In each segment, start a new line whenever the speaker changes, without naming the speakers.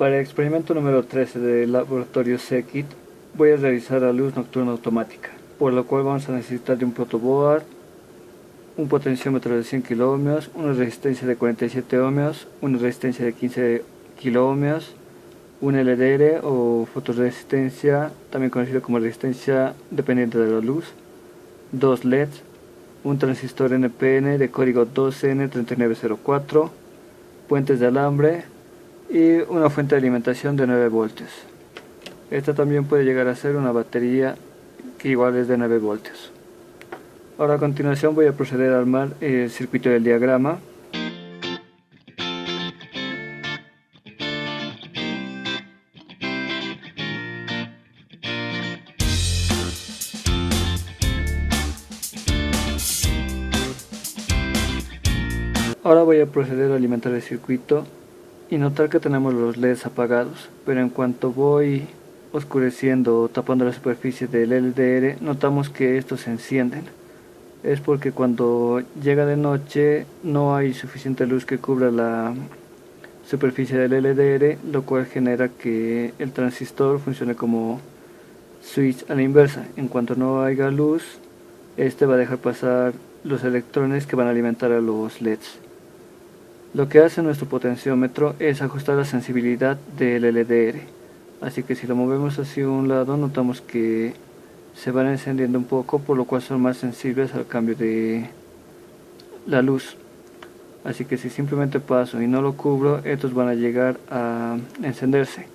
Para el experimento número 13 del laboratorio Sekit voy a realizar la luz nocturna automática, por lo cual vamos a necesitar de un protoboard, un potenciómetro de 100 kΩ, una resistencia de 47 ohmios, una resistencia de 15 kΩ, un LDR o fotoresistencia, también conocido como resistencia dependiente de la luz, dos LEDs, un transistor NPN de código 2N3904, puentes de alambre y una fuente de alimentación de 9 voltios. Esta también puede llegar a ser una batería que igual es de 9 voltios. Ahora a continuación voy a proceder a armar el circuito del diagrama. Ahora voy a proceder a alimentar el circuito y notar que tenemos los LEDs apagados, pero en cuanto voy oscureciendo o tapando la superficie del LDR, notamos que estos se encienden. Es porque cuando llega de noche no hay suficiente luz que cubra la superficie del LDR, lo cual genera que el transistor funcione como switch a la inversa. En cuanto no haya luz, este va a dejar pasar los electrones que van a alimentar a los LEDs. Lo que hace nuestro potenciómetro es ajustar la sensibilidad del LDR, así que si lo movemos hacia un lado notamos que se van encendiendo un poco, por lo cual son más sensibles al cambio de la luz. Así que si simplemente paso y no lo cubro, estos van a llegar a encenderse.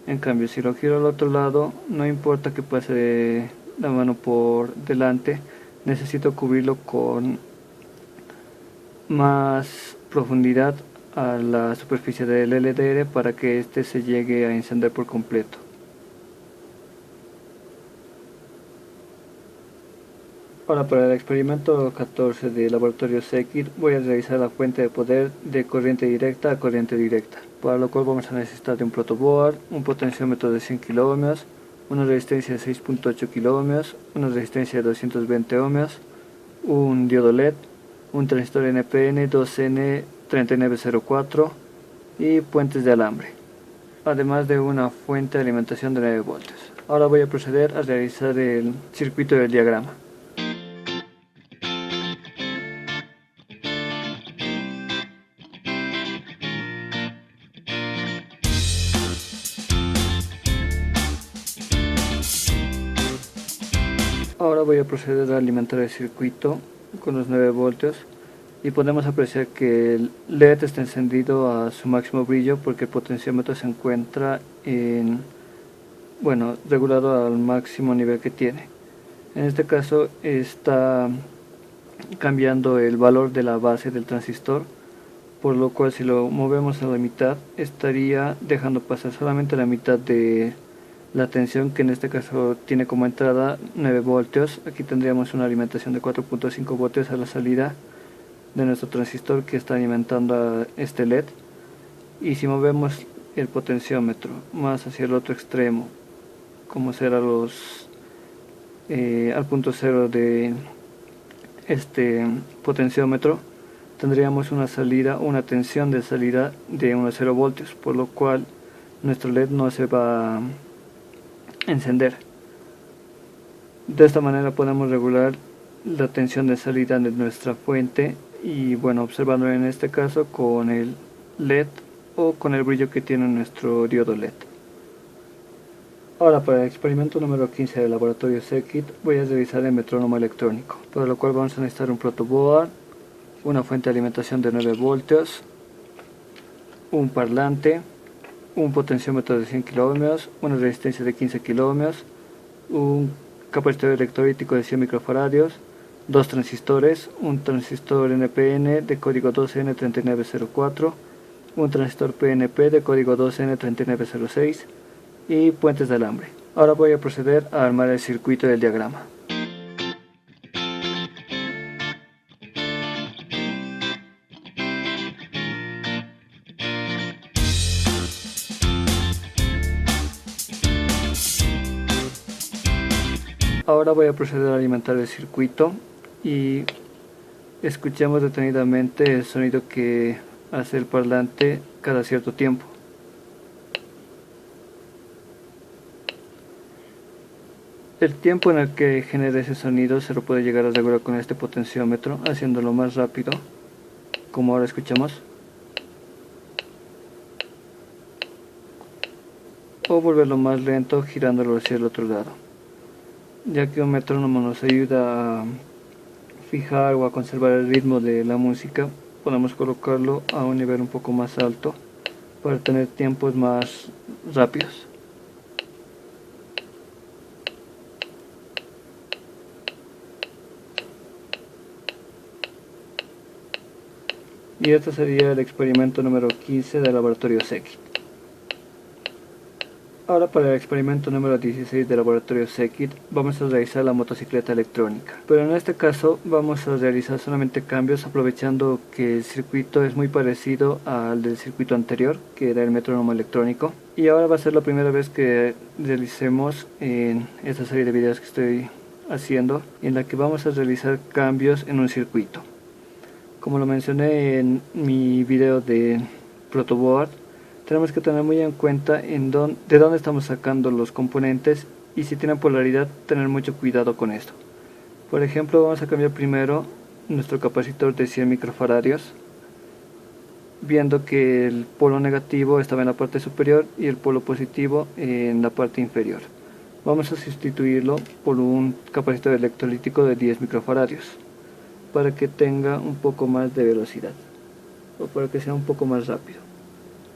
En cambio, si lo giro al otro lado, no importa que pase la mano por delante, necesito cubrirlo con más profundidad a la superficie del LDR para que este se llegue a encender por completo. Ahora para el experimento 14 del laboratorio Sekit voy a realizar la fuente de poder de corriente directa a corriente directa, para lo cual vamos a necesitar de un protoboard, un potenciómetro de 100 kΩ, una resistencia de 6.8 kΩ, una resistencia de 220 ohmios, un diodo LED, un transistor NPN 2N3904 y puentes de alambre, además de una fuente de alimentación de 9 voltios. Ahora voy a proceder a realizar el circuito del diagrama. Ahora voy a proceder a alimentar el circuito con los 9 voltios y podemos apreciar que el LED está encendido a su máximo brillo porque el potenciómetro se encuentra regulado al máximo nivel que tiene. En este caso está cambiando el valor de la base del transistor, por lo cual si lo movemos a la mitad estaría dejando pasar solamente la mitad de la tensión, que en este caso tiene como entrada 9 voltios. Aquí tendríamos una alimentación de 4.5 voltios a la salida de nuestro transistor que está alimentando a este LED. Y si movemos el potenciómetro más hacia el otro extremo, como será al punto cero de este potenciómetro, tendríamos una tensión de salida de unos 0 voltios, por lo cual nuestro LED no se va a encender. De esta manera podemos regular la tensión de salida de nuestra fuente y observando en este caso con el LED o con el brillo que tiene nuestro diodo LED. Ahora para el experimento número 15 del laboratorio Sekit voy a revisar el metrónomo electrónico, para lo cual vamos a necesitar un protoboard, una fuente de alimentación de 9 voltios, un parlante, un potenciómetro de 100 kΩ, una resistencia de 15 kΩ, un capacitor electrolítico de 100 microfaradios, dos transistores, un transistor NPN de código 2N3904, un transistor PNP de código 2N3906 y puentes de alambre. Ahora voy a proceder a armar el circuito del diagrama. Ahora voy a proceder a alimentar el circuito y escuchemos detenidamente el sonido que hace el parlante cada cierto tiempo. El tiempo en el que genera ese sonido se lo puede llegar a regular con este potenciómetro, haciéndolo más rápido, como ahora escuchamos, o volverlo más lento girándolo hacia el otro lado, ya que un metrónomo nos ayuda a fijar o a conservar el ritmo de la música. Podemos colocarlo a un nivel un poco más alto para tener tiempos más rápidos. Y este sería el experimento número 15 del laboratorio Sekit. Ahora para el experimento número 16 del laboratorio Sekit vamos a realizar la motocicleta electrónica. Pero en este caso vamos a realizar solamente cambios aprovechando que el circuito es muy parecido al del circuito anterior, que era el metrónomo electrónico. Y ahora va a ser la primera vez que realicemos en esta serie de videos que estoy haciendo, en la que vamos a realizar cambios en un circuito. Como lo mencioné en mi video de protoboard, tenemos que tener muy en cuenta de dónde estamos sacando los componentes, y si tienen polaridad, tener mucho cuidado con esto. Por ejemplo, vamos a cambiar primero nuestro capacitor de 100 microfaradios, viendo que el polo negativo estaba en la parte superior y el polo positivo en la parte inferior. Vamos a sustituirlo por un capacitor electrolítico de 10 microfaradios. Para que tenga un poco más de velocidad, o para que sea un poco más rápido,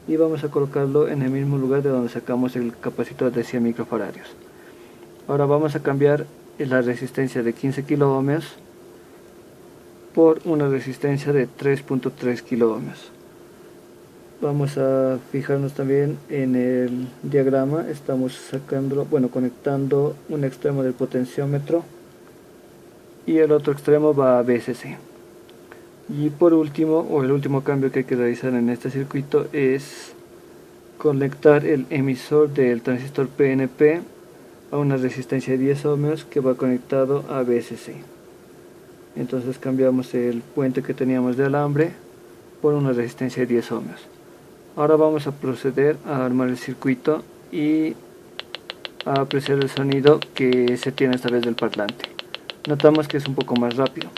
y vamos a colocarlo en el mismo lugar de donde sacamos el capacitor de 100 microfaradios. Ahora vamos a cambiar la resistencia de 15 kilo ohmios por una resistencia de 3.3 kilo ohmios. Vamos a fijarnos también en el diagrama. Estamos conectando un extremo del potenciómetro y el otro extremo va a VCC. Y por último, el último cambio que hay que realizar en este circuito es conectar el emisor del transistor PNP a una resistencia de 10 ohmios que va conectado a VCC. Entonces cambiamos el puente que teníamos de alambre por una resistencia de 10 ohmios. Ahora vamos a proceder a armar el circuito y a apreciar el sonido que se tiene esta vez del parlante. Notamos que es un poco más rápido.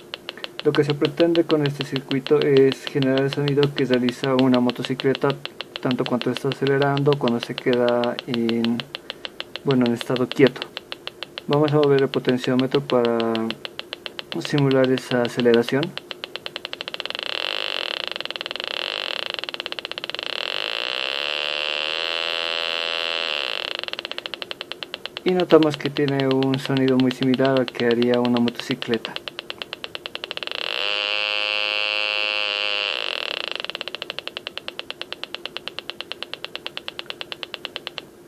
Lo que se pretende con este circuito es generar el sonido que realiza una motocicleta, tanto cuando está acelerando, cuando se queda en estado quieto. Vamos a mover el potenciómetro para simular esa aceleración. Y notamos que tiene un sonido muy similar al que haría una motocicleta.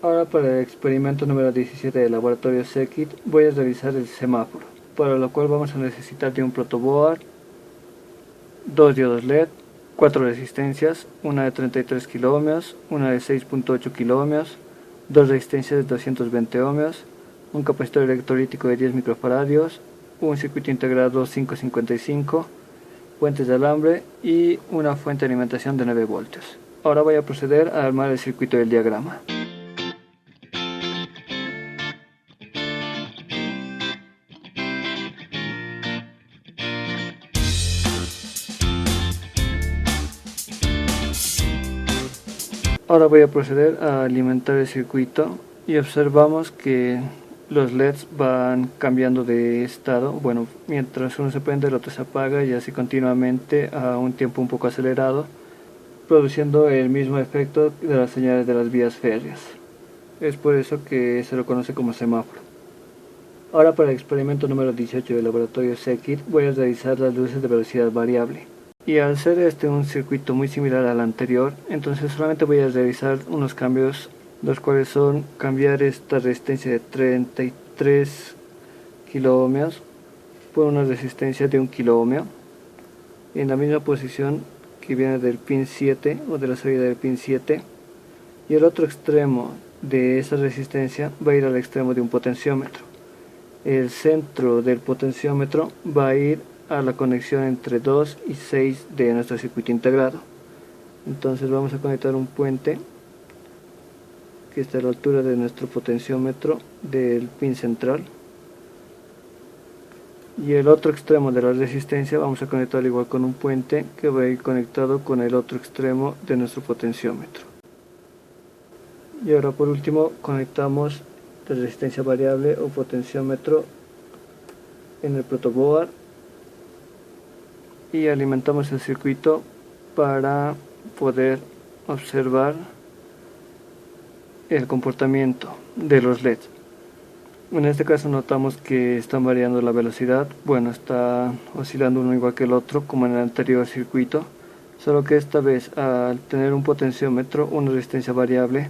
Ahora para el experimento número 17 del laboratorio Sekit voy a realizar el semáforo, para lo cual vamos a necesitar de un protoboard, 2 diodos LED, 4 resistencias, una de 33 kilo ohmios, una de 6.8 kilo ohmios, 2 resistencias de 220 ohmios, un capacitor electrolítico de 10 microfaradios, un circuito integrado 555, puentes de alambre y una fuente de alimentación de 9 voltios. Ahora voy a proceder a armar el circuito del diagrama. Ahora voy a proceder a alimentar el circuito y observamos que los LEDs van cambiando de estado. Mientras uno se prende, el otro se apaga, y así continuamente a un tiempo un poco acelerado, produciendo el mismo efecto de las señales de las vías férreas. Es por eso que se lo conoce como semáforo. Ahora para el experimento número 18 del laboratorio Sekit voy a realizar las luces de velocidad variable. Y al ser un circuito muy similar al anterior, entonces solamente voy a realizar unos cambios, los cuales son cambiar esta resistencia de 33 kilo ohmios por una resistencia de 1 kilo ohmio en la misma posición que viene del pin 7 o de la salida del pin 7, y el otro extremo de esa resistencia va a ir al extremo de un potenciómetro. El centro del potenciómetro va a ir a la conexión entre 2 y 6 de nuestro circuito integrado. Entonces vamos a conectar un puente que está a la altura de nuestro potenciómetro del pin central, y el otro extremo de la resistencia vamos a conectar igual con un puente que va a ir conectado con el otro extremo de nuestro potenciómetro. Y ahora por último conectamos la resistencia variable o potenciómetro en el protoboard y alimentamos el circuito para poder observar el comportamiento de los LEDs. En este caso notamos que están variando la velocidad, bueno, está oscilando uno igual que el otro como en el anterior circuito, solo que esta vez al tener un potenciómetro, una resistencia variable,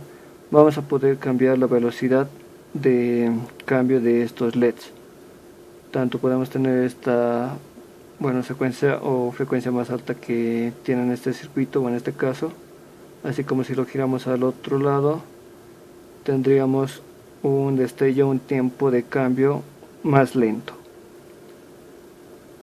vamos a poder cambiar la velocidad de cambio de estos LEDs. Tanto podemos tener esta secuencia o frecuencia más alta que tiene este circuito o en este caso, así como si lo giramos al otro lado tendríamos un destello, un tiempo de cambio más lento.